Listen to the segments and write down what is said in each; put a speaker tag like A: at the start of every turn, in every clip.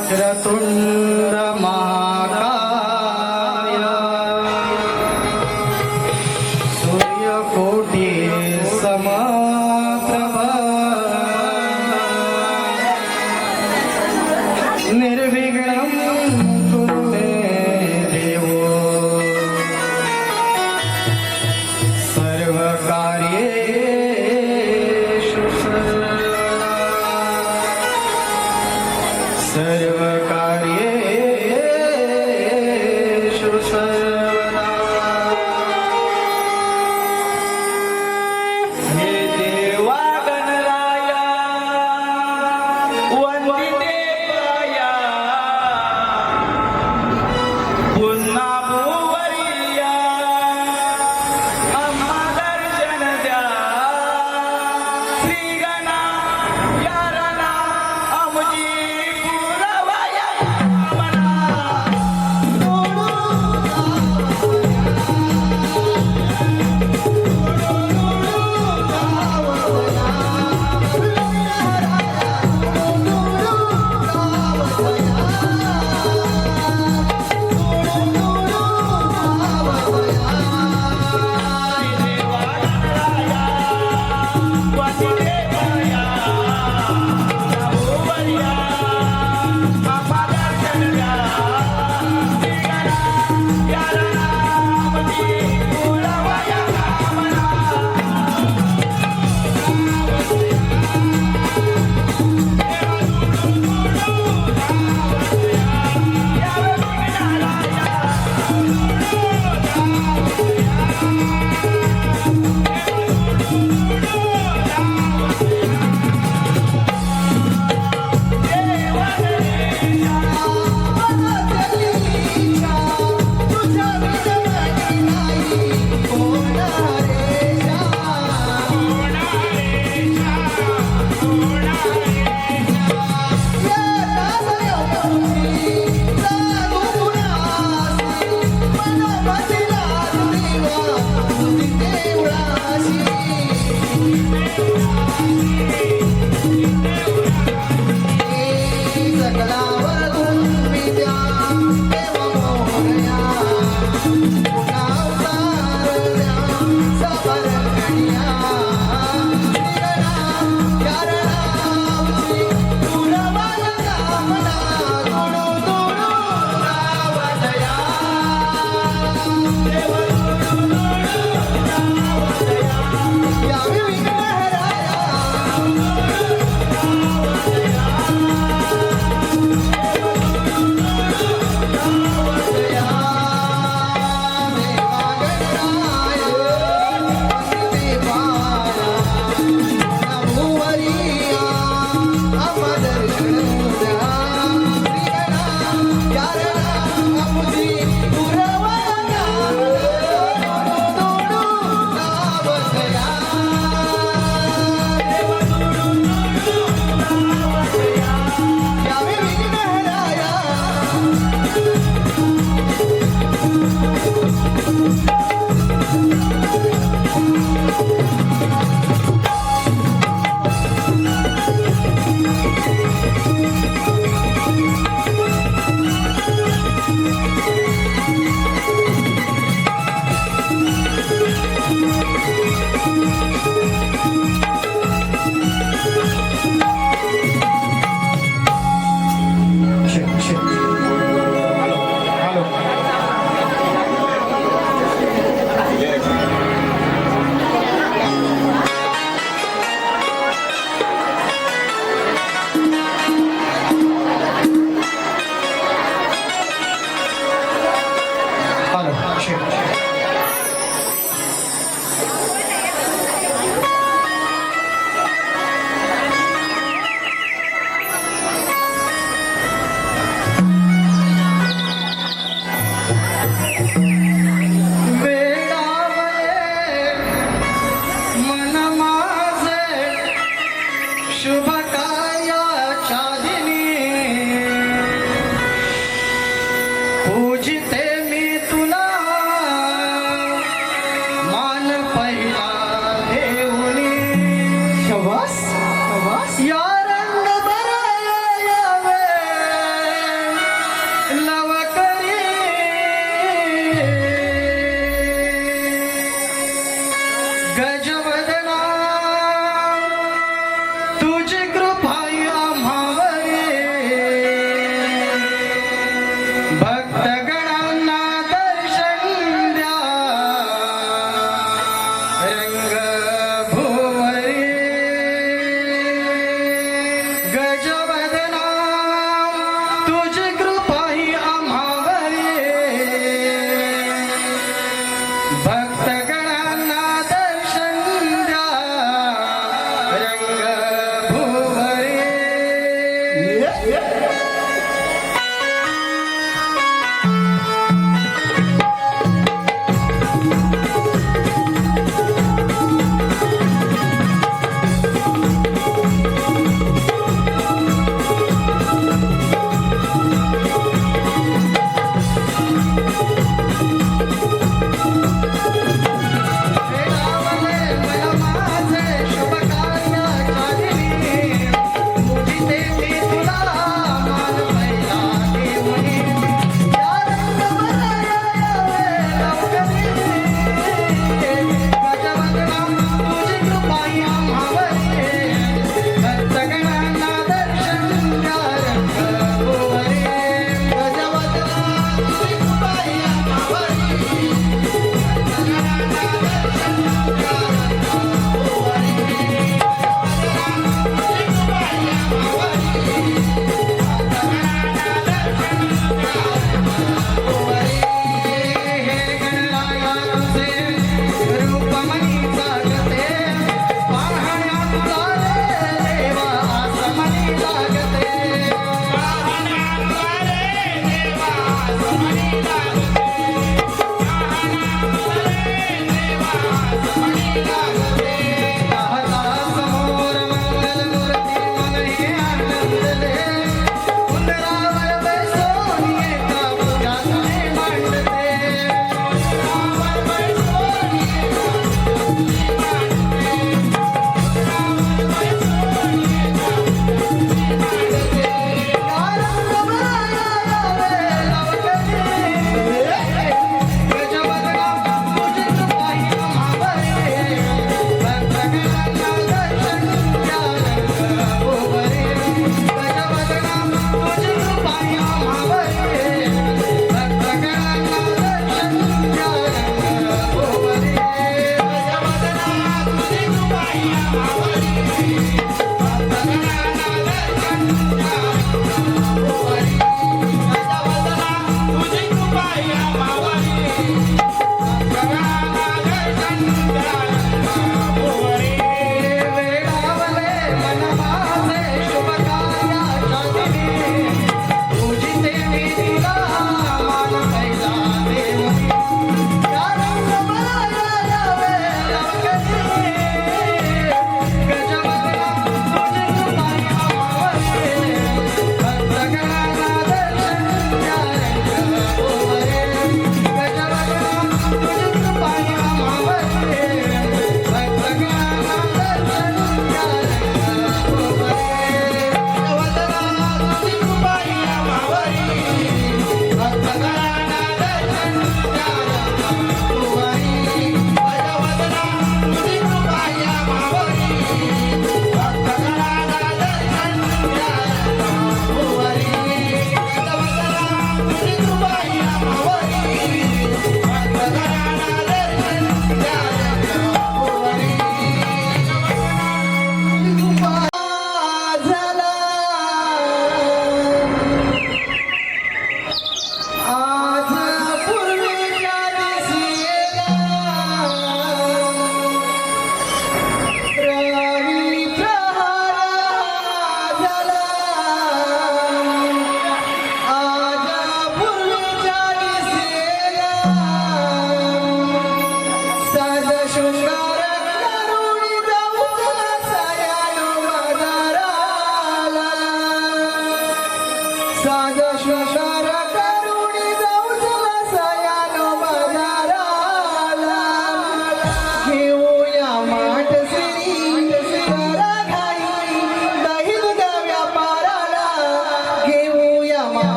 A: वक्रतुंड महाकाय सूर्यकोटि समप्रभ निर्विघ्नं कुरु मे देवो सर्वकार्येषु सर्वकार्येषु शुभ कार्याच्या दिनी पूजिते मी तुला मान पहिला देऊनी
B: शबास शबास
A: या रंग बरावे लव करी गजवदना तुझी कृपा आम्हावरी भक्तगणांना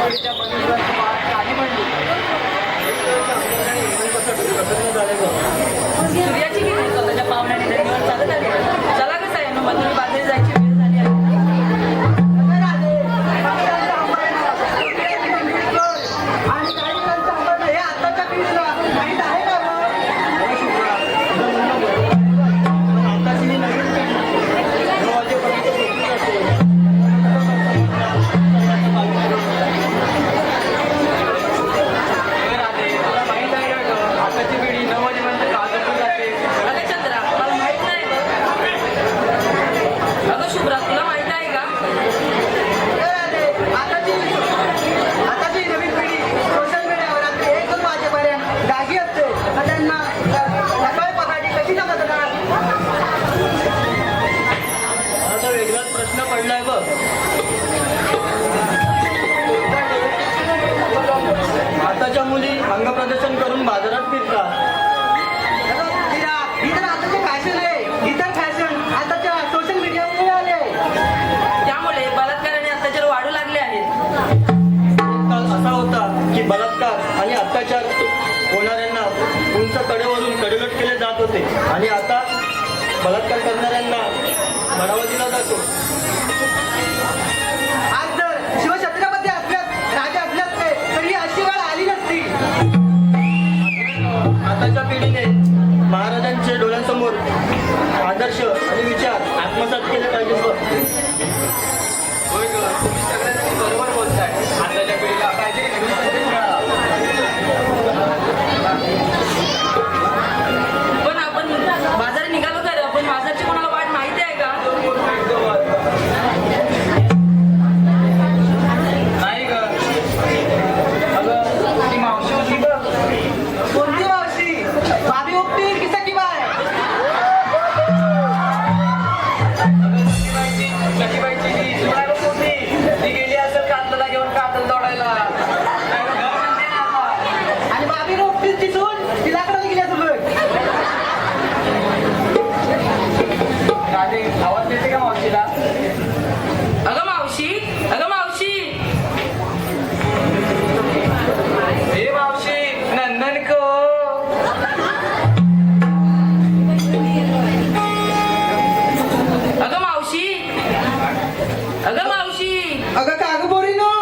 B: पिढीच्या बंधुत्वाची बात काही म्हणली.
C: सूर्याची किती स्वतःच्या पावलाने धरणीवर चालत आली. चला कसं आहे मग तुम्ही बाजारी जायची वेळ झाली आहे.
B: आणि काही मुलांचं अंबर हे आताच्या पिढीला माहीत आहे का मग? आताची ही नवीन पिढी 9 वाजेपर्यंत झोपून जाते. तुला माहीत आहे का गं? आताची पिढी 9 वाजेपर्यंत का झोपून जाते?
C: अगं चंद्रा मला माहित नाही. अगं शुभ्रा तुला माहित आहे का?
B: आताची नवीन पिढी सोशल मीडियावर रात्री 1-2 वाजेपर्यंत जागी असते. आणि त्यांना सकाळी पहाटे कशी जमणार? आता वेगळाच प्रश्न पडलाय बघ. आताच्या मुली अंगप्रदर्शन करून बाजारात फिरतात. ही तर आताची फॅशन आहे. ही तर फॅशन आताच्या सोशल मीडियामुळे आले.
C: त्यामुळे बलात्कार आणि अत्याचार वाढू लागले आहेत.
B: काल असा होता की बलात्कार आणि अत्याचार होणाऱ्यांना उंच कडेवरून कडलट केले जात होते आणि आता बलात्कार करणाऱ्यांना बढावा दिला जातो. आज जर शिवछत्रपती असल्यात राजा असल्यात तर ही अशी वेळ आली नसती. आताच्या पिढीने महाराजांचे डोळ्यांसमोर आदर्श आणि विचार आत्मसात केले पाहिजे. तुम्ही सगळ्यांनी बरोबर बोलताय. आताच्या पिढीला पाहिजे
C: पण आपण बाजारात निघालो तर पण बाजारची कोणाला वाट माहिती आहे का?
B: नाही ग. अगं ती मावशी होती बघ. कोणती मावशी? भाभी उपटी की सखी बाय? सखीबाईची ती सुनाय बघ होती. ती गेली असेल कातला घेऊन कातल दौडायला. आणि भाभी उपटीच ती सून तिला कडे गेली असेल बघ. राधे आवाज देते का मावशीला?
C: अगं मावशी अगं मावशी
B: हे मावशी नंदन को.
C: अगं मावशी अगं मावशी
B: अगं काग बोरी नो.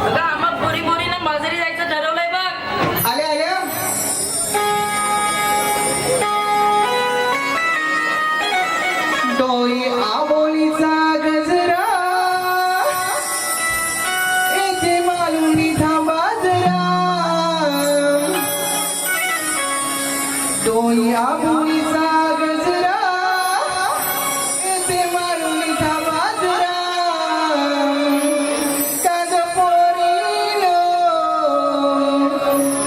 C: अगं आम्हा बोरी बोरीनं बाजारी जायचं ठरवलंय बघ.
B: आले आले. डोई आबोलीचा गजरा येथे मालुनी बाजरा. डोई आबोलीचा गजरा येथे मालुनी बाजरा. काग पोरीनो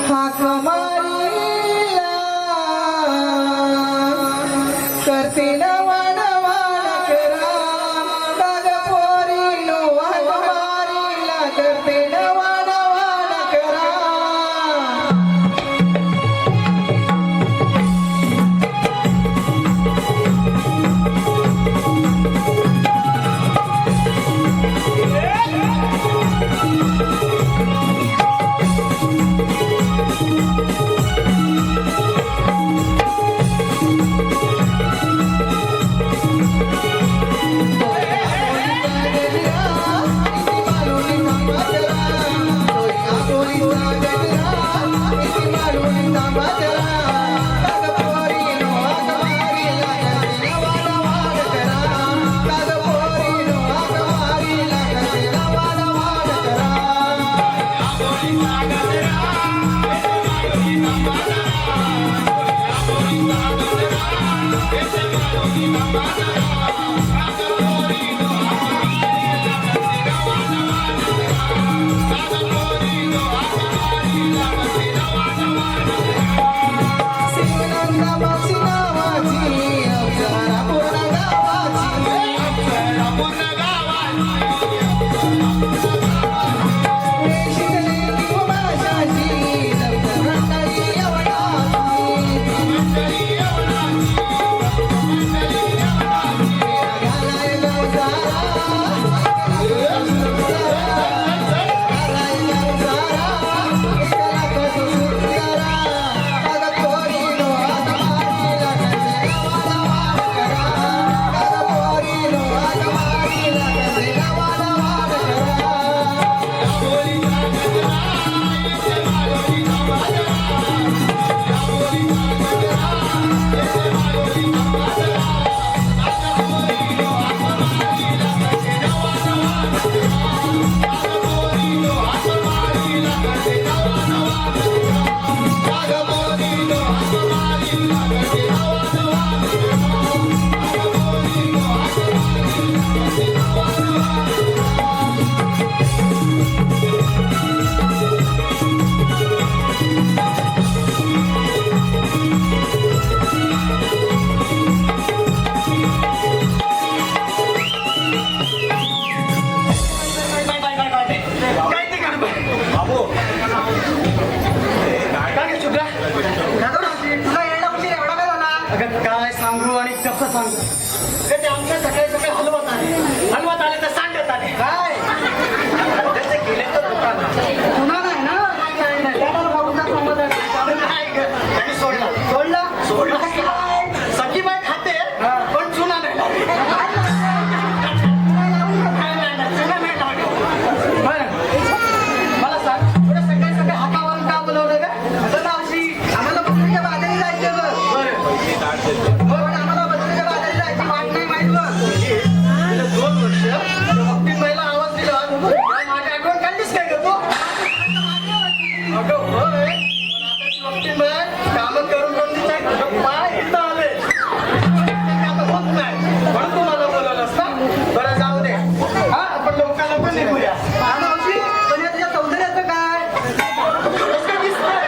B: हाक मारीला करते नवा नवा करा. काग पोरीनो हाक मारीला करते नवा नवा करा.
A: काय ते गडबड
B: बाबू
A: काय गे शुभ्रा तुला यायला उशीर एवढा काय झाला अगं काय सांगू आणि कसं सांगू
B: ते आमच्या सकाळी सकाळी हलवत आले तर सांगत आले
A: काय
B: त्याचे गेले तर दुकानात.
A: पुन्हा नाही ना नाही नाही त्याला भाऊचा संबंध आहे.
B: नाही ग, त्यांनी सोडला
A: सोडला
B: काय सखी बाई खाते
A: हा.
B: पण चुना नाही लागत. नाही, नाही, नाही, चुना नाही लागत.
A: बरं मला सांग थोडं सकाळी सकाळी हातावरून का बोलवलं ग असं नावशी आम्हाला बकरीच्या बाजारी जायचं बरं पण आम्हाला बकरीच्या बाजारी जायची वाट नाही माहित बघ
B: गेले 2 वर्ष भक्ती महिला आवाज दिला त्या माझी आठवण काढलीस काय ग तू अगं होय पण आता ती भक्ती बाई कामं करून तिच्या पाय इथं आले ते आता होत नाही म्हणून तुम्हाला बोलवलंस ना बरं जाऊ दे हा आपण लोकांना पण निघूया
A: हा मावशी पण या तुझ्या सौंदर्याचं काय
B: कसं दिसतंय?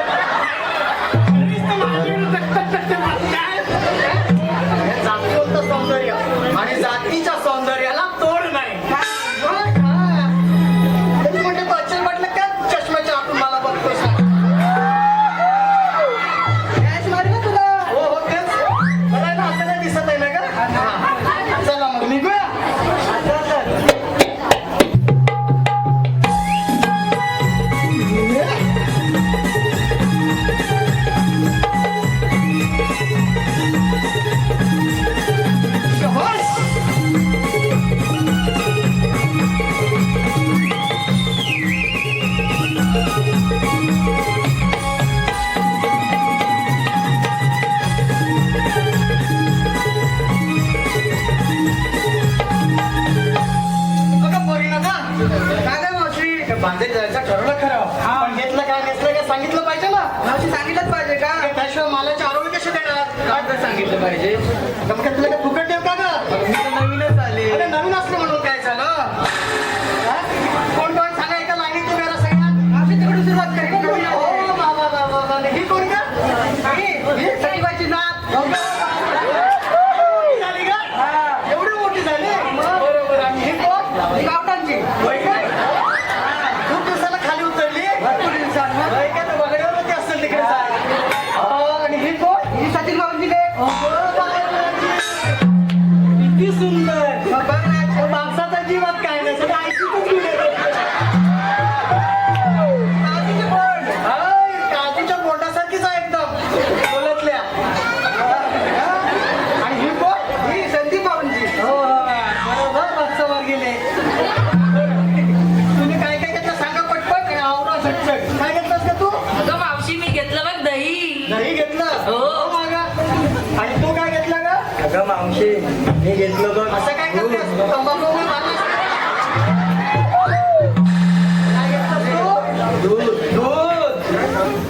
B: नुसतं माझ्याकडे टकटक काय? हे जातीवंत सौंदर्य आणि जातीच्या सौंदर्याला तोड नाही मग हा. तुम्ही म्हणजे बच्चन म्हटलं का चष्म्याच्या आतून मला बघतो सांग
A: गॅस मारू का तुला
B: हो हो तेच मला ना आता नाही दिसत आहे ना का हा. चला मग निघूया चल, चल. बघा पोरींनो का?
A: काय काय मावशी
B: बांधेल जायचं ठरवलं खरं पण घेतलं काय नेसलं काय सांगितलं पाहिजे ना
A: मावशी सांगितलंच पाहिजे का
B: त्याशिवाय मालाची आरोग्य कशी देणार
A: काय तर सांगितलं पाहिजे
B: मग काय तुला काय फुकट देऊ का ग
A: मी तर नवीनच आले
B: अरे नवीन असलं म्हणून काय झालं हा? कोण कोण सांगा एका लाईनीत उभ्या राहा सगळ्या
A: मावशी तिकडून सुरुवात करेल
B: ओ बाबा बाबा बाबा ही कोण का
A: ही सईबाईची नात
B: मोठी झाली का
A: हा.
B: एवढी मोठी झाली
A: बरोबर आणि
B: ही कोण
A: ही गावठाणची
B: होय काय खूप दिवसाला खाली उतरली
A: भरपूर दिवसांना
B: होय काय तर बघण्यावरती असेल तिकडे आणि ही कोण
A: ही सचिन भाऊंची लेक
B: किती सुंदर
A: मग बघ ना
B: त्या माणसाचा जीवात काय नाही सगळं ऐकूनच गेले
A: मावशीची बोट.
B: काजूच्या बोटासारखीच आहे एकदम बोलतल्या आणि ही कोण
A: ही संदीप भाऊंची
B: बरोबर रस्त्यावर गेले तुम्ही काय काय घेतलं सांगा पटपट आणि आवरा झटझट काय घेतलंस का तू
C: अगं मावशी मी घेतलं बघ दही
B: दही घेतलं
C: हो.
B: मागा आणि तू काय घेतलं का
A: अगं मावशी मी घेतलं बघ
B: असं काय करतेस तंबाखू उभी मारलीस? काय घेतलंस तू दूध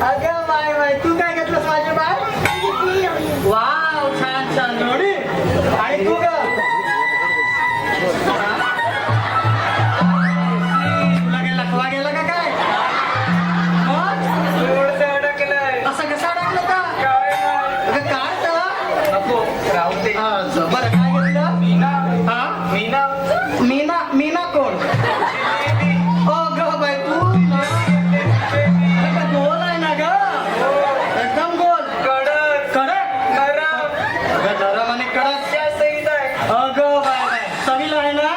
B: अगं बाय बाय तू काय घेतलंस माझी बाय वाव छान छान लोणी आणि तू ग तुला काय लखवा गेला का काय मग? असं कसं अडकलं का अगं काय तर
A: नको राहू दे
B: असं, बरं काय घेतलं हा मीना मीना कोण ओ ग बाय तू अगं, गोल आहे ना ग एकदम गोल कडक अगं नरम आणि कडक अगं बाय बाय चवीला आहे ना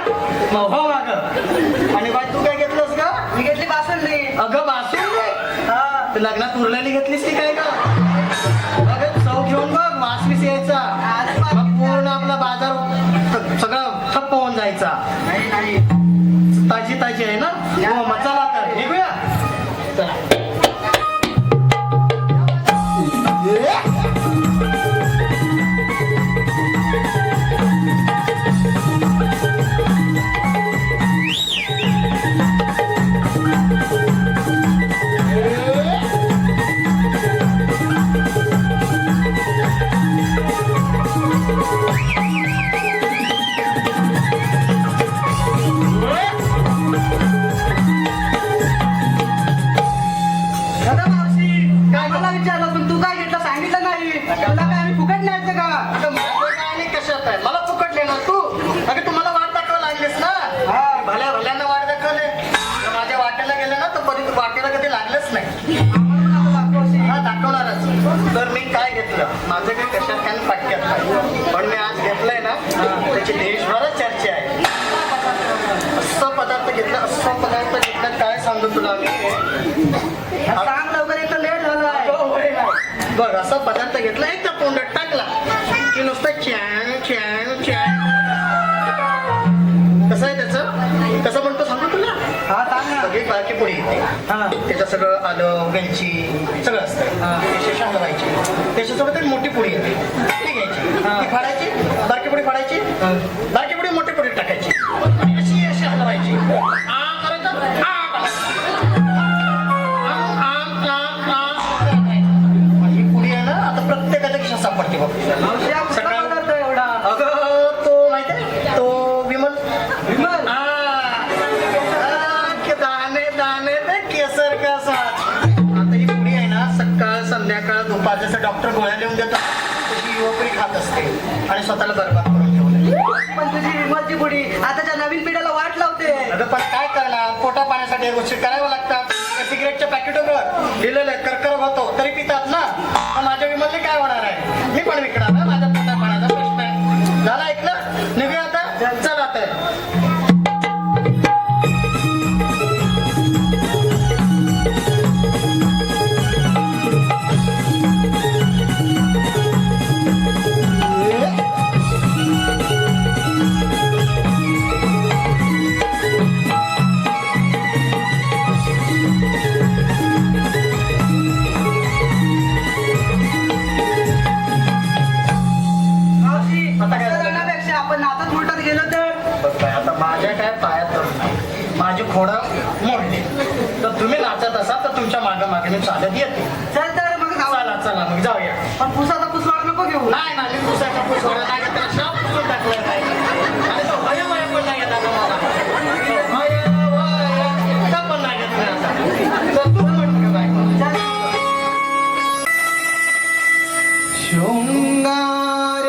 B: मग हो अगं आणि बाय तू काय घेतलंस ग
A: मी घेतली बासुंदी
B: अगं बासुंदी हा तू लग्नात उरलेली घेतलीस की काय ग अगं चव घेऊन बघ वासवीस यायचा मग पूर्ण आपला बाजार सगळं ठप्प होऊन जायचा
A: नाही
B: ताजी ताजी आहे ना हो मग चला तर निघूया चला सांगतो तुला मी
A: सांग लवकर, एक तर लेट झालाय.
B: बघ असा पदार्थ घेतला एक त्या तोंडात टाकला की नुसतं चॅन चॅन चॅन. कसं आहे त्याचं, कसं म्हणतो सांगू तुला.
A: हा सांग ना.
B: सगळी बारकी पोळी येते, त्याच्यात सगळं आलं वेलची सगळं असतं, विशेष हलवायची. त्याच्यासोबत एक मोठी पोळी येते ती घ्यायची, ती फाडायची, बारकी पोळी फाडायची, बारकी पोळी मोठी पोळी टाकायची आणि अशी अशी हलवायची. करायचं ही पुडी आहे ना आता प्रत्येकाच्या खिशात सापडते बघ.
A: मावशी, हा कुठला
B: सकाळ-
A: पदार्थ आहे एवढा?
B: अगं तो माहिती आहे तो विमल
A: विमल?
B: दाणे दाणे ते केसर कसा. आता ही पुडी आहे ना सकाळ संध्याकाळ दुपार जसं डॉक्टर गोळ्या लिहून देतात तशी युवकरी खात असते आणि स्वतःला बरबाद करून ठेवलं.
A: पण तुझी विमलची पुडी आताच्या नवीन पिढ्याला वाट लावते.
B: अगं पण काय करणार, पोटा पाण्यासाठी या गोष्टी कराव्या लागतात. सिगरेटच्या पॅकेटवर लिहिलेलं आहे कर्करोग होतो तरी पितात ना. पण माझ्या विमलने काय होणार आहे, मी पण विकणार ना. माझ्या पोटा पाण्याचा प्रश्न आहे. झालं ऐकलं, निघूया आता. चल आता
A: मावशी,
B: आता काय
A: असं
B: झालं?
A: जाण्यापेक्षा आपण नाचत उलटत गेलो तर.
B: बघ बाई, आता माझ्या काय पायात दम नाही. माझी खोडं मोडली तर तुम्ही नाचत असाल तर तुमच्या मागे मागे मी चालत येते.
A: चल तर मग जाऊ.
B: चला चला मग जाऊया.
A: पण पुसाचा पुसवाड नको घेऊ.
B: नाही ना मी पुसायचा पुसवडा नाही का त्याला शाप पुसून टाकलाय काय. आणि तो भय भय पण नाही येत आता मला. भय भय का पण नाही येत नाही आता. तर तू म्हण की बायको.
A: शृंगार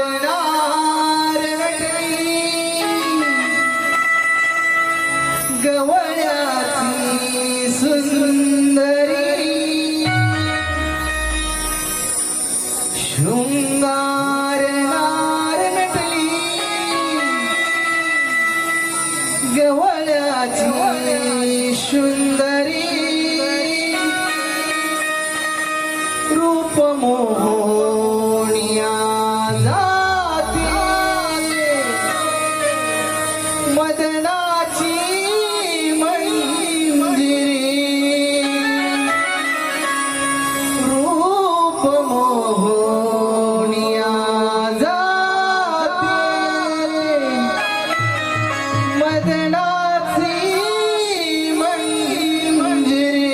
A: गवळ्याची सुंदरी, शृंगार नार नटली गवळ्याची सुंदरी, रूप मोहनिया जाते मदनाची मंजिरी, रूप मोहनिया जाते मदनाची मंजिरी.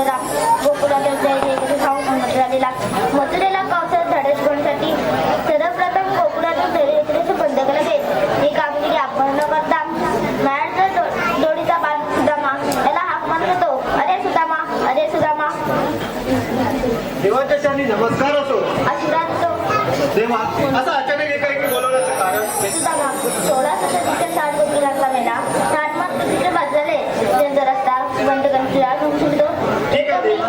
D: बंडोरा गोकुळाला जायचे सांगून मथुरेला कौशल धडे शिकवण्यासाठी सर्वप्रथम गोकुळातून दरेकडेच बंद केला जाईल. ही कामगिरी आपण न करता मॅडचा जोडीचा बाल सुदामा याला हाक मारत होतो, अरे सुदामा, अरे सुदामा.
B: देवाच्या चरणी नमस्कार असो.
D: आशीर्वाद तो
B: देवा असं अचानक एकाएकी बोलवण्याचं कारण
D: सुदामा 16 साठ गोकुळातला मेला 60 मग तिथे बसलेले त्यांचा रस्ता बंद करण्याला सुटतो.
B: ठीक आहे देवा.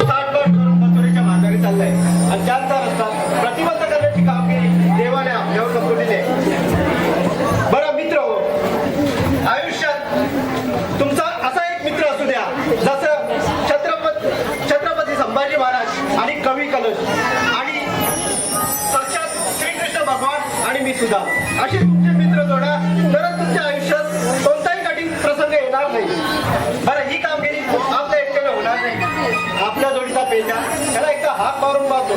B: ताटभर करून मथुरेच्या माघारी चाललाय आणि त्यांचा रस्ता प्रतिबंध करण्याची कामगिरी देवाने आपल्यावर सोपवलेली आहे. बरं मित्र हो, आयुष्यात तुमचा असा एक मित्र असू द्या जसं छत्रपती संभाजी महाराज आणि कवी कलश आणि साक्षात श्रीकृष्ण भगवान आणि मी सुद्धा असे तुमचे मित्र जोडा, तरच तुमच्या आयुष्यात कोणताही कठीण प्रसंग येणार नाही. बरं ही कामगिरी आपल्या एकट्याने होणार नाही. आपल्या जोडीचा पेजा त्याला एकदा हात मारून पाहतो.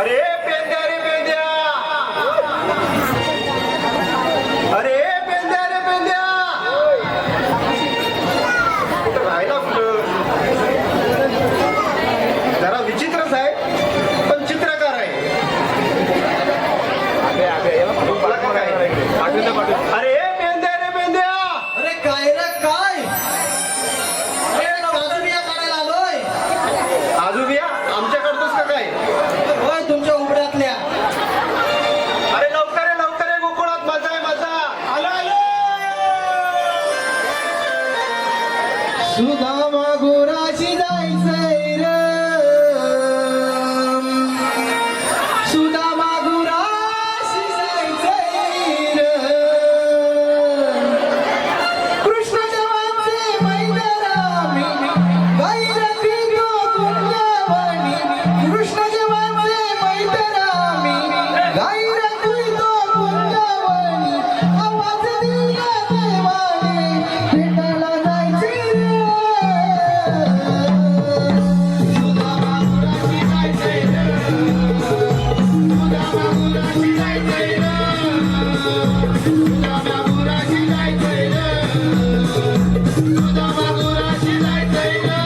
B: अरे पेंद्या रे पेंद्या, अरे पेंद्या रे पेंद्या, कुठं राहिला कुठं? जरा विचित्रच आहे पण चित्रकार आहे. अरे पेंद्या रे पेंद्या,
A: अरे काय रे काय? अरे काजूबिया काढायला आलोय.
B: आजूबिया आमच्याकडतोच का काय?
A: होय तुमच्या उबड्यातल्या.
B: अरे लवकर आहे गोकुळात मजा आहे मजा. आलो आलो.
A: सुदामा गुराशी जायचंय रे, सुदामा गुराशी जायचंय रे. कृष्ण जवानचे मैदानामी गैरती तो कुंजवणी. कृष्ण जवानचे मैदानामी गैरती तो कुंजवणी. आवाज दिला देवाने भेटायला जायचंय रे. सुदामा गुराशी जायचंय रे, सुदामा गुराशी जायचंय रे, सुदामा गुराशी जायचंय रे, सुदामा गुराशी जायचंय रे.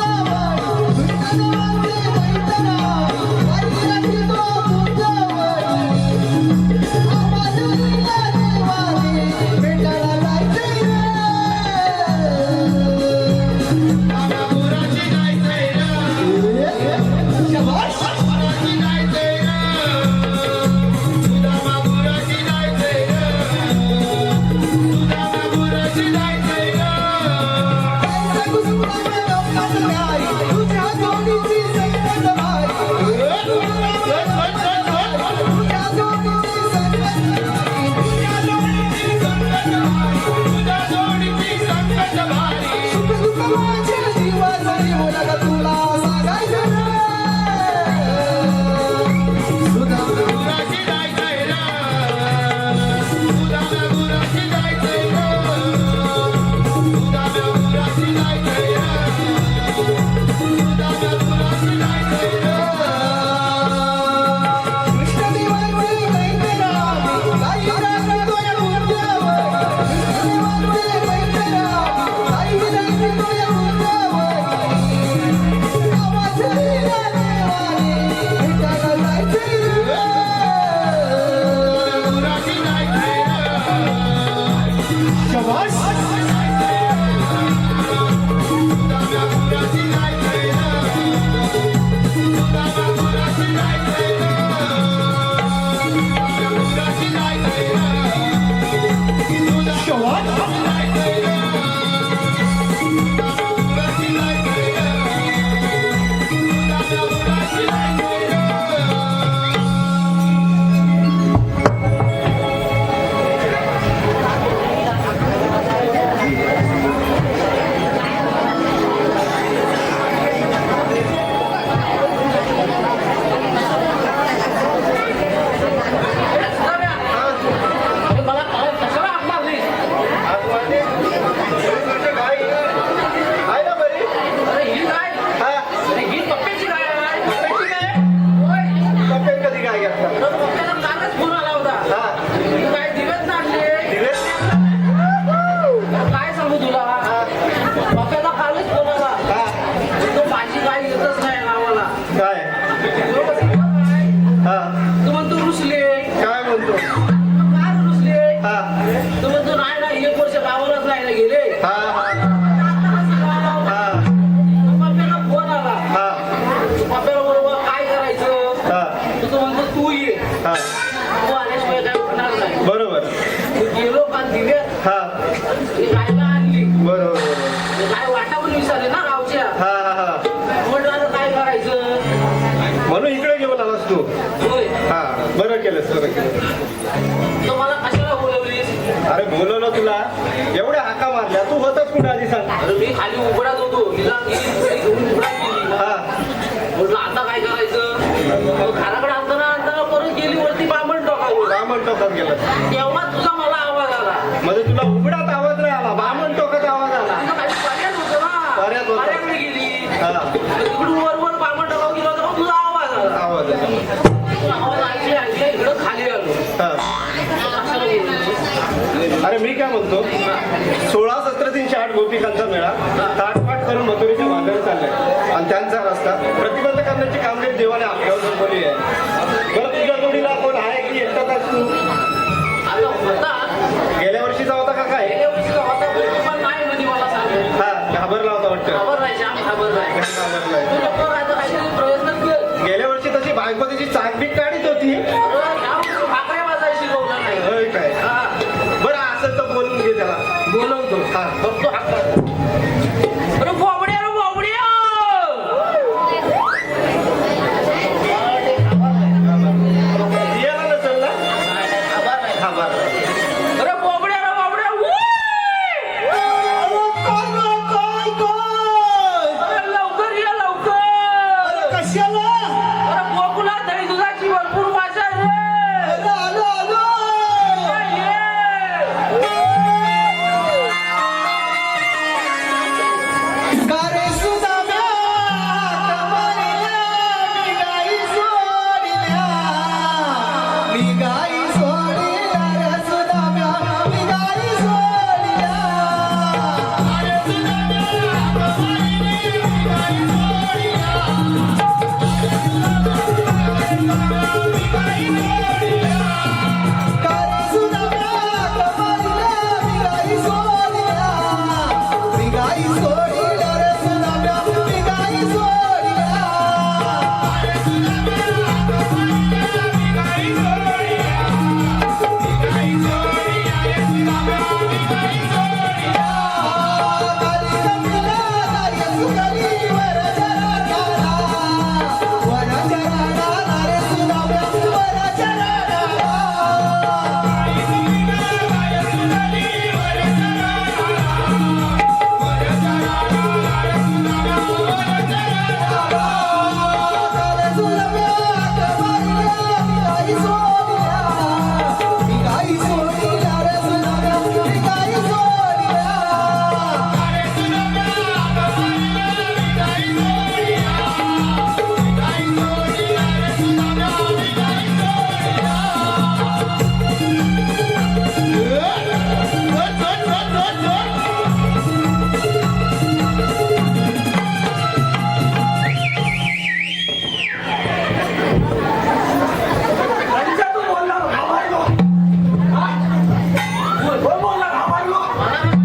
A: कृष्णदेवाचे मैत्रामी हरी राखतो कुंजवणी. कृष्णदेवाचे मैत्रामी हरी राखतो कुंजवणी. आवाज दिला देवाने भेटायला जायचंय रे. सुदामा गुराशी जायचंय रे. शाबास. गुराशी जायचंय रे, सुदामा गुराशी जायचंय रे, सुदामा गुराशी जायचंय रे. जायचं कुसुमाला लोकांना न्याय, तुझ्या जोडीची संकट भारी. तुझ्या जोडीची संकट भारी, तुझ्या जोडीची संकट भारी. सुख दुःख माझ्या जीवासाठी मला का तुला सांगायचं रे. सुदामा गुराशी जायचंय रे, सुदामा गुराशी जायचंय रे, सुदामा गुराशी जायचंय रे, सुदामा गुराशी जायचंय रे. कृष्णदेवाचे मैत्रामी काही राखतोय कुंजवणी. कृष्णदेवाचे मैत्रामी काही राखतोय कुंजवणी. आवाज दिला देवाने भेटायला जायचंय रे. गुराशी जायचंय रे. शाबास. सुदामा गुराशी जायचंय रे, सुदामा गुराशी जायचंय रे, सुदामा गुराशी जायचंय रे, सुदामा गुराशी जायचंय रे, सुदामा गुराशी जायचंय रे, सुदामा गुराशी जायचंय रे.
E: तू म्हणतो नाही ना 1 वर्ष गावालाच राहायला गेले.
B: हा हा हा
E: पप्पाला फोन आला.
B: हा
E: पप्पाला बरोबर काय करायचं.
B: हा
E: तू म्हणतो तू ये.
B: हा
E: तू आल्याशिवाय काय होणार नाही.
B: बरोबर.
E: तू गेलो का दिव्यात
B: हा
E: गायला आणली.
B: बरोबर.
E: काय वाटा पण विचारले ना गावच्या.
B: हा हा हा
E: म्हटलं आता काय करायचं.
B: म्हणून इकडे घेऊन आलास तू.
E: होय.
B: हा बरं केलंस बरं केलं.
E: तर मला कशाला बोलवलीस.
B: अरे बोलवलं तुला, एवढ्या हाका मारल्या, तू होतच कुठे आधी सांग.
E: अरे मी खाली उघडात होतो. तिला घेऊन उघडात गेली.
B: हा
E: म्हटलं आता काय करायचं. घराकडे आणताना परत गेली वरती बामण टोकावर.
B: बामण टोकात गेलं.
E: तेव्हा तुझा मला आवाज आला.
B: मध्ये तुला उघडात आवाज नाही आला, बामण टोकात आवाज आला.
E: तुझं काही पर्याय होतं ना.
B: पर्याय होतं.
E: पर्याकडे गेली.
B: हा
E: तिकडून वर बामण टोकावर गेला तर तुझा आवाज आला.
B: आवाज आला.
E: तुझा आवाज ऐकले इकडं खाली आलो.
B: हा
E: कशाला गेली.
B: अरे मी काय म्हणतो, 16 सत्र 308 गोपिकांचा मेळा ताटपाट करून मथुरेच्या माघारी चाललाय आणि त्यांचा रस्ता प्रतिबंध करण्याची कामगिरी देवाने आपल्यावर सोपवली आहे. बरं तुझ्या जोडीला कोण आहे की एकटाच आहेस तू?
E: आता होता.
B: गेल्या वर्षीचा होता का काय?
E: गेल्या वर्षीचा होता पण नाही म्हणे मला सांगेल.
B: हा घाबरला होता वाटतं.
E: खबर नाही श्याम खबर नाही.
B: घाबरलाय.
E: तू नको आता काहीतरी प्रयत्न कर.
B: गेल्या वर्षी तशी बायको तिची चाकबीक काढीत होती.
E: भाकऱ्या वाजायला शिकवलं नाही.
B: होय काय?
E: हा.
B: बरं असं तर बोलून घे त्याला.
E: बोलवतो.
B: हा.
E: बघतो हाका. अरे बोबड्या रे बोबड्या.
B: याला नसेल ना?
E: खबर नाही.
B: हा बरं.
E: अरे बोबड्या रे बोबड्या. अरे लवकर ये लवकर.
A: कशाला?
E: अरे गोकुळात दही दुधाची भरपूर माशा आहे.
A: आलो आलो.
E: ये.
A: कारे सुदाम्या कमरिया मी गाई सोडल्या. मी गाई सोडल्या रे सुदाम्या मी गाई सोडल्या. कारे सुदाम्या कमरिया मी गाई सोडल्या. कारे सुदाम्या कमरिया मी गाई सोडल्या. मी गाई सोडल्या रे सुदाम्या मी गाई सोडल्या. कारे सुदाम्या कमरिया मी गाई सोडल्या. मी गाई सोडल्या रे सुदाम्या मी गाई सोडल्या. काली रंगला दारी सुकली वर जरा वर जरा रे सुदाम्या वर जरा.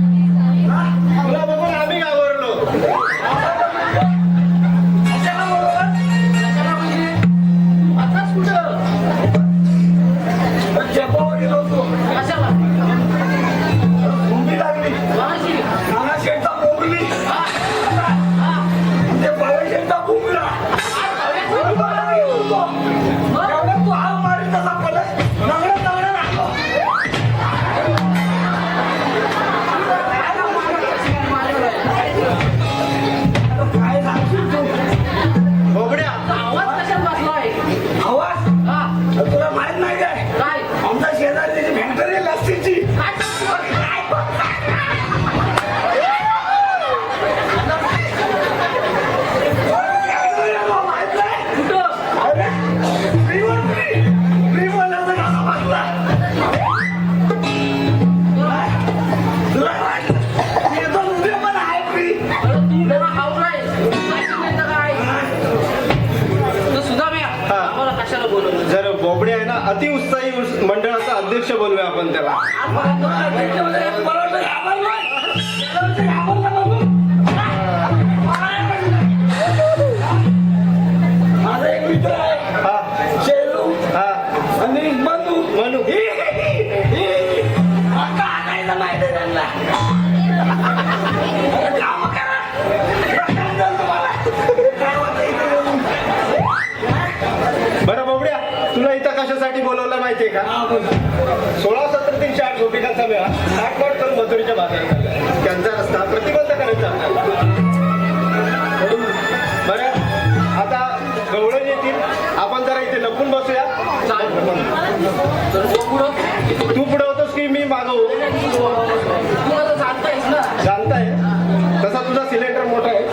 B: तुला बघून आम्ही घाबरलो.
E: कशाला म्हणजे? आताच कुठं? कशाला? कोणाची? हा.
B: बोबड्या
E: आवाज कशाला बसलाय? हा.
F: तुला माहित नाही काय
E: काय?
F: आमच्या शेजारी फॅक्टरी आहे लस्सीची.
E: काय
F: माहित नाही
E: कुठं?
F: अरे फ्रीवर फ्री फ्री बोलायचं गाणं वाजला. तुला माहित मी येतो उद्या पण आहे फ्री.
E: अरे तू जरा हावराय. काय? तू सुद्धा मी
B: हा.
E: आम्हाला कशाला बोलवलं?
B: जर बोबडे आहे ना अतिउत्साही मंडळाचा अध्यक्ष
G: अध्यक्ष बोलूया आपण त्याला.
F: माझा एक मित्र आहे
G: हा
F: शेरू
G: हा
F: आणि मनू
G: म्हणू
F: आता आणायला माहिती आहे त्यांना. अरे काम करा. समजेल तुम्हाला. काय होतं इथे येऊन.
G: बरं बाबड्या, तुला इथं कशासाठी बोलवलं माहितीये का? 16-17-308 गोपिकांचा मेळा आठवड करून मथुरीच्या बाजारात त्यांचा रस्ता प्रतिबंध करायचा आपल्याला. बरं, आता गवळण येतील, आपण जरा इथे लपून बसूया. तू पुढे होतोस की मी मागवू? जाणताय तसा तुझा सिलेंडर मोठा आहे.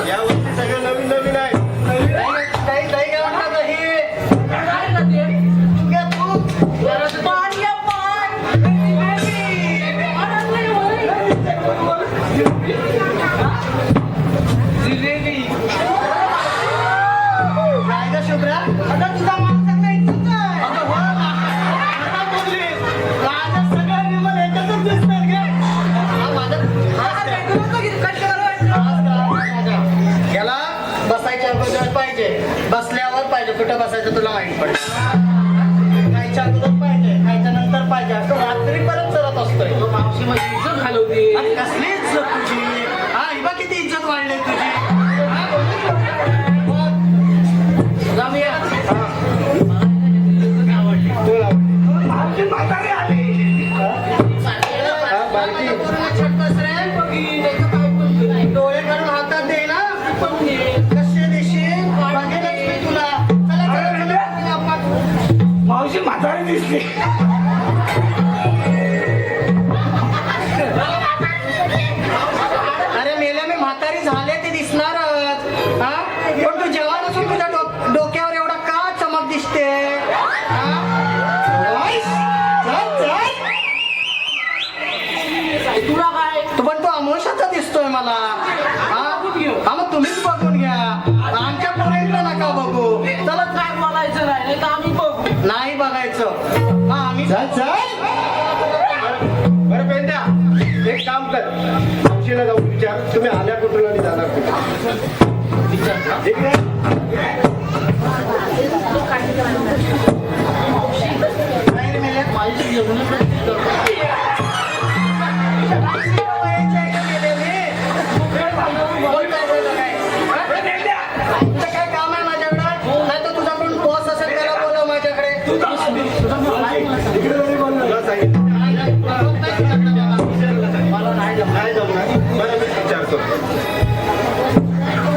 G: यावर्षी सगळं नवीन नवीन आहे.
B: याला बसायच्या अगोदर पाहिजे, बसल्यावर पाहिजे. कुठं बसायचं तुला माहित पडेल. खायच्या अगोदर पाहिजे, खायच्या नंतर पाहिजे. असं रात्रीपर्यंत चलत असतोय.
E: मावशी माझी इज्जत घालवते.
B: आणि कसली इज्जत तुझी? हा, ही बघ किती इज्जत वाढली तुझी.
E: जाऊया.
F: आमची म्हातारी आली.
B: डोळे काढून हातात दे ना. कसे देशील बघेलच मी तुला. चला चला आपण.
F: मावशी म्हातारी दिसली.
B: अरे मेले मी म्हातारी झाले ते दिसणारच. हा, पण तू जेव्हा नसून तुझ्या डोक्यावर एवढा का चमक दिसते?
E: तुला काय
B: तू पण तो अमोशाचा दिसतोय मला. हा, मग तुम्हीच बघून घ्या. आमच्या पोरांना नका बघू.
E: त्याला काय बोलायचं नाही तर आम्ही बघू.
B: नाही बघायचं. हा, आम्ही
G: बरं पेंद्या, एक काम कर, मावशीला जाऊन विचार तुम्ही आल्या कुठून आणि जाणार कुठून. इकडे.
B: नाही रे मेले.
E: माझी जेवण
B: काय काम आहे माझ्याकडे? नाही तर तुझ्याकडून बॉस असेल त्याला बोलव माझ्याकडे.
G: इकडे जरी बोलला ना सांगितलं.
B: मला नाही जमणार.
G: नाही जमणार. बरं मी विचारतो.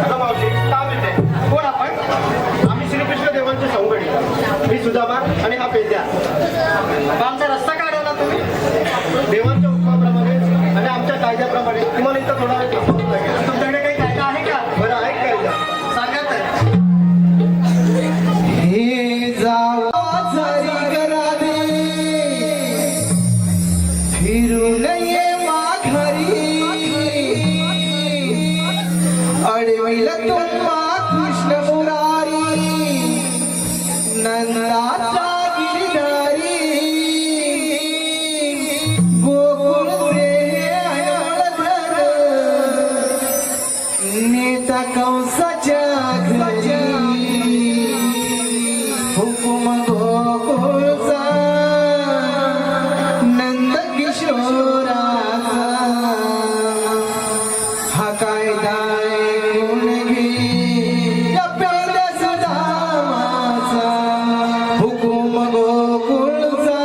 G: आता मावशी काम येते. कोण आपण? आम्ही श्रीकृष्ण देवांचे सौंगडी. मी सुदामा आणि हा पेंद्या.
B: आमचा रस्ता काढवला तुम्ही.
G: देवांच्या उपमाप्रमाणे आणि आमच्या कायद्याप्रमाणे तुम्हाला इथं थोडा वेळ थांबावं लागेल.
B: तुमच्याकडे काही कायदा आहे का?
G: बरं आहे कायदा?
B: सांगा तर.
A: हे जावा झरी घराने फिरून ये माघारी अडविल तुम्हा कृष्ण मुरारी नंदाचा गिरधारी या कंसाच्या घरी हुकुम गोकुळचा नंद किशोराचा हा कायदा ऐकून घे या पेंड्या सुदामाचा हुकुम गोकुळचा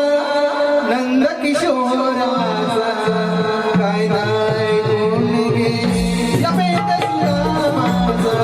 A: नंद किशोराचा कायदा ऐकून घे या पेंड्या सुदामाचा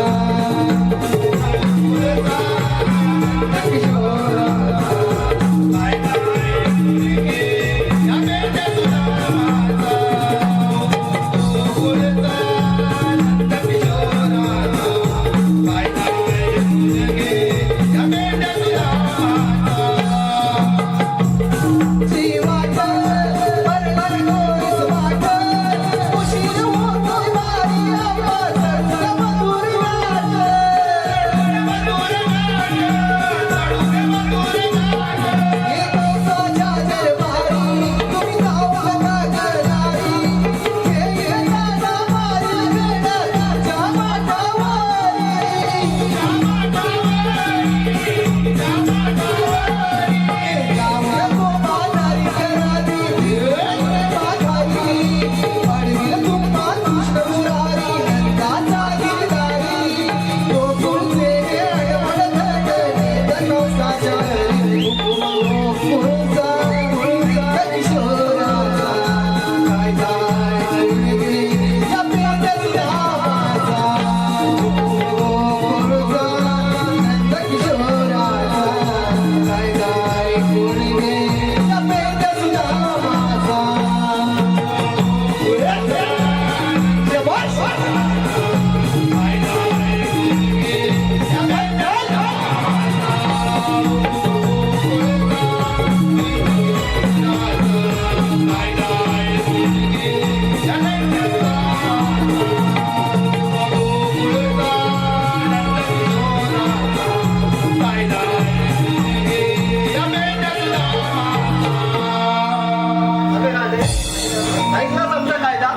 G: ऐकला तुमचा कायदा?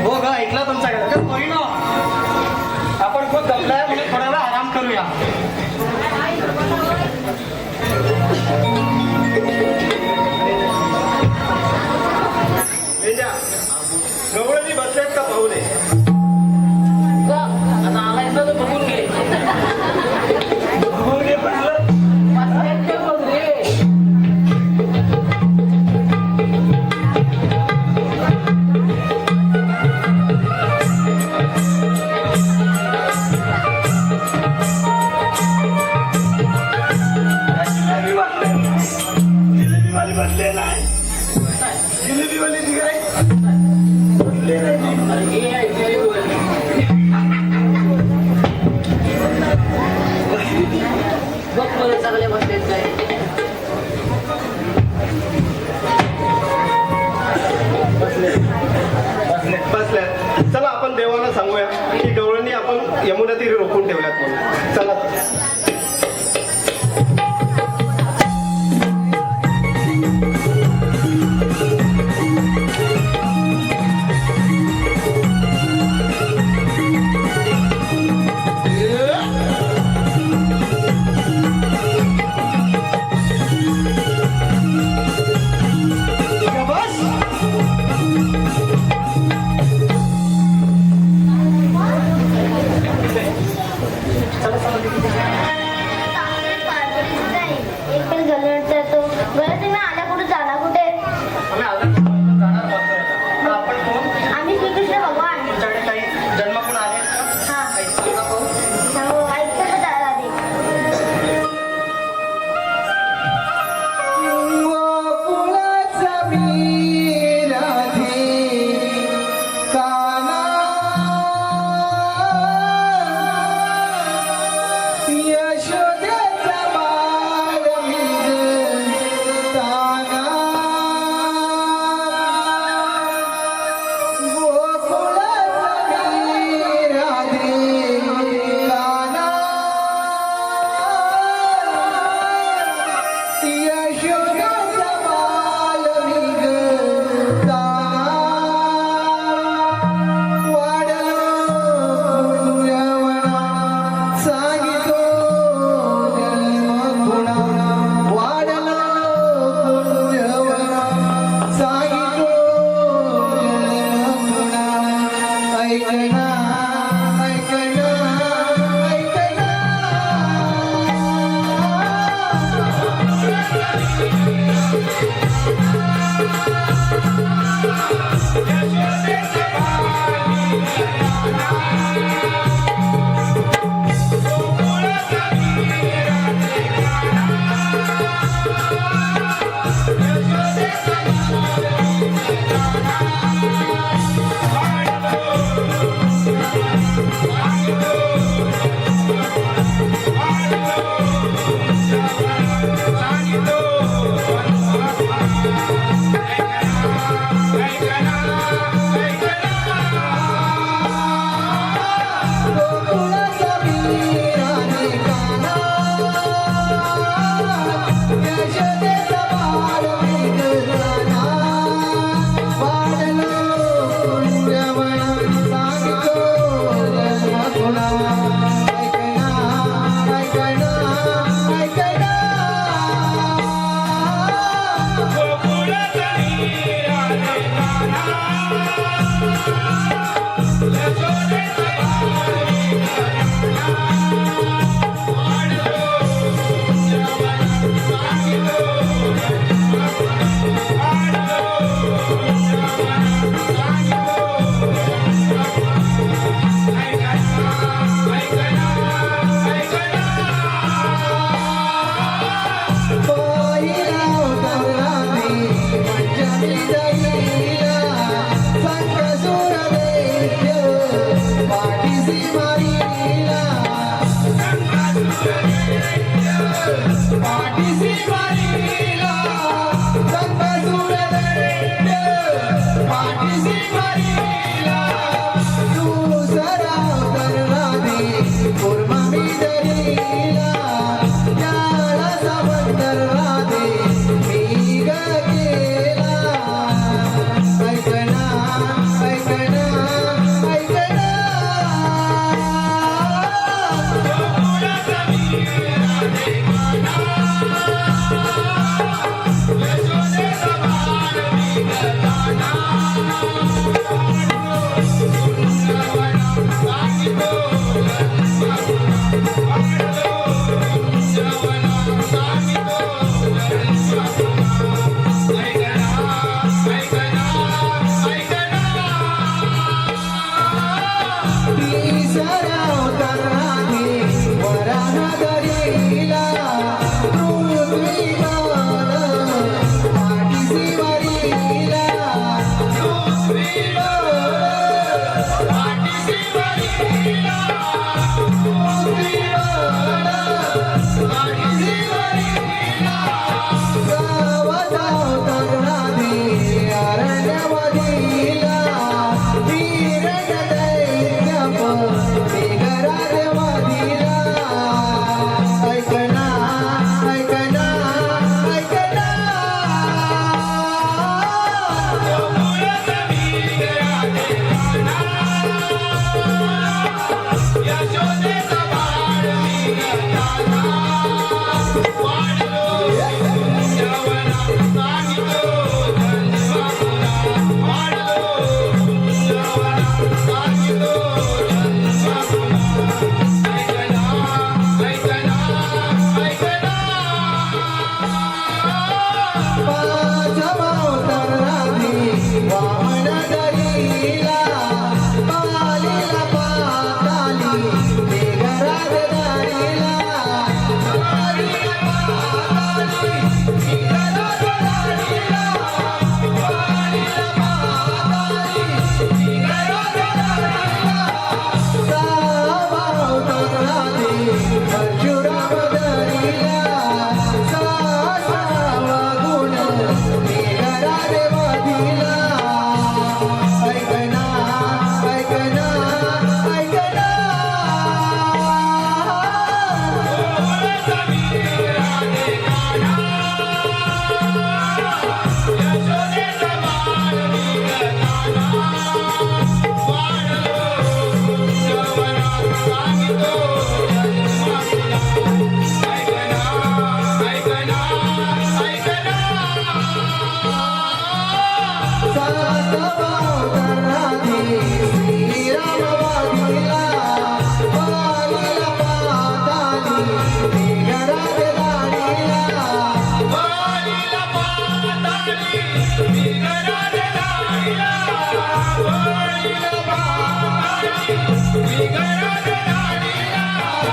B: हो ग ऐकला तुमचा कायदा परिणाम आपण खूप दमलाय म्हणून थोडा वेळ आराम करूया.
G: मेंढ्या गवळणी बसल्यात का पाहुणे?
E: आता आलायस ना तर बघून घे.
F: मुलगे पडलं.
E: बसल्यात ते बघ रे.
F: जिलेबीवाली बसले नाही. जिलेबीवाली तिकडे बसले नाही.
E: अरे हे आहे, हे आहे. बघ मध्ये सगळे बसलेत काय.
G: बसल्यात. चला आपण देवाला सांगूया की गवळणी आपण यमुना तीरी रोखून ठेवल्यात म्हणून. चला.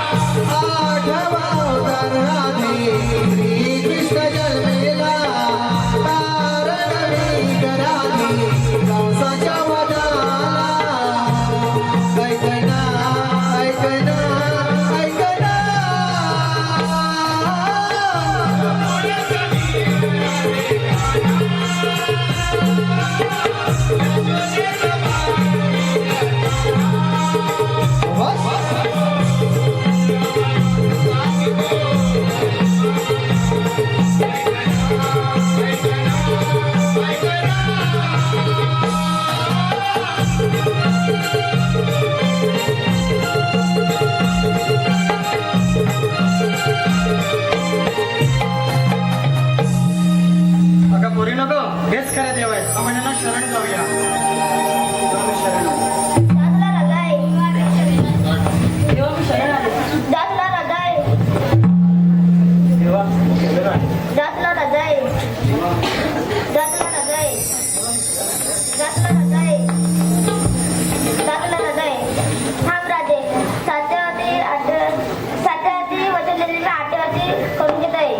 A: आठवा अवतार राधी श्रीकृष्ण जन्मेला तारणवी कराधी कंसाच्या वधाला ऐकना ऐकना ऐकना
B: अगं पोरी नको हेच खरं देव आहे आपण यांना शरण जाऊया
D: दासला राजा आहे
C: तेव्हा मी शरण आले
D: दासला राजा आहे
B: देवा शरण आहे.
D: दासला राजा आहे दासला राजा आहे दासला राजा आहे दासला राजा आहे थांब राजे सात्यावरती वचनलेली मी आठवरती करून घेत आहे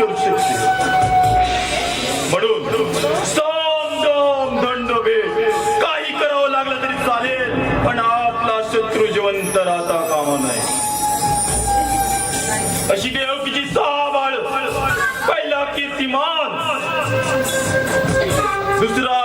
H: करू शकते. म्हणून साम दाम दंड भेद काही करावं लागलं तरी चालेल, पण आपला शत्रू जिवंत राहता कामा नाही. अशी देवकीची 6 बाळ, पहिला कीर्तिमान, दुसरा